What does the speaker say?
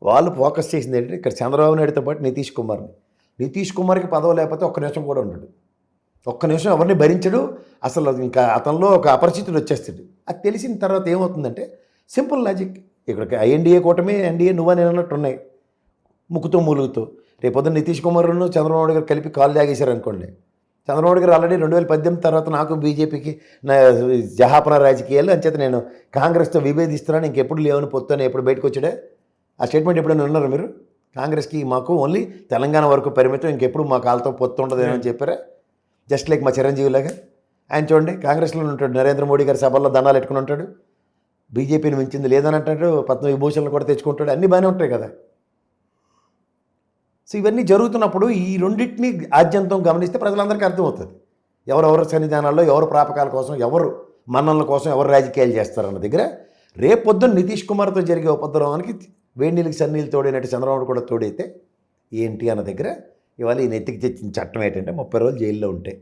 వాళ్ళు ఫోకస్ చేసింది ఏంటంటే ఇక్కడ చంద్రబాబు నాయుడుతో పాటు నితీష్ కుమార్కి పదవి లేకపోతే ఒక్క నిమిషం కూడా ఉండడు. ఒక్క నిమిషం ఎవరిని భరించడు. అసలు ఇంకా అతనిలో ఒక అపరిచితుడు వచ్చేస్తాడు. అది తెలిసిన తర్వాత ఏమవుతుందంటే సింపుల్ లాజిక్, ఇక్కడికి ఎన్డీఏ కూటమి, ఎన్డీఏ నువ్వు నేను అన్నట్టు ఉన్నాయి, ముక్కుతో మూలుగుతూ. రేపొద్దున నితీష్ కుమార్ను చంద్రబాబు నాయుడు గారు కలిపి కాలు లాగేశారు అనుకోండి. చంద్రబాబు నాయుడు గారు ఆల్రెడీ 2018 తర్వాత నాకు బీజేపీకి నా జహాపన రాజకీయాలు అంచేత నేను కాంగ్రెస్తో విభేదిస్తున్నాను, ఇంకెప్పుడు లేవని పొత్తుని ఎప్పుడు బయటకు వచ్చాడే ఆ స్టేట్మెంట్ ఎప్పుడైనా విన్నారు మీరు? కాంగ్రెస్కి మాకు ఓన్లీ తెలంగాణ వరకు పరిమితం, ఇంకెప్పుడు మా కాళ్ళతో పొత్తు ఉండదేమో అని చెప్పారా? జస్ట్ లైక్ మా చిరంజీవిలాగా ఆయన చూడండి, కాంగ్రెస్లో ఉంటాడు, నరేంద్ర మోడీ గారి సభల్లో దండాలు పెట్టుకుని ఉంటాడు, బీజేపీని మించింది లేదని అంటాడు, పద్మవిభూషణలు కూడా తెచ్చుకుంటాడు, అన్నీ బాగానే ఉంటాయి కదా. సో ఇవన్నీ జరుగుతున్నప్పుడు ఈ రెండింటిని ఆద్యంతం గమనిస్తే ప్రజలందరికీ అర్థమవుతుంది ఎవరెవరు సన్నిధానాల్లో ఎవరు ప్రాపకాల కోసం, ఎవరు మన్ననల కోసం ఎవరు రాజకీయాలు చేస్తారన్న దగ్గర. రేపొద్దున నితీష్ కుమార్తో జరిగే ఉపద్రవానికి వేడి నీళ్ళకి సన్నీళ్ళు తోడైనట్టు చంద్రబాబు కూడా తోడైతే ఏంటి అన్న దగ్గర ఇవాళ ఈ నెత్తికి తెచ్చిన చట్టం ఏంటంటే 30 రోజులు జైల్లో ఉంటే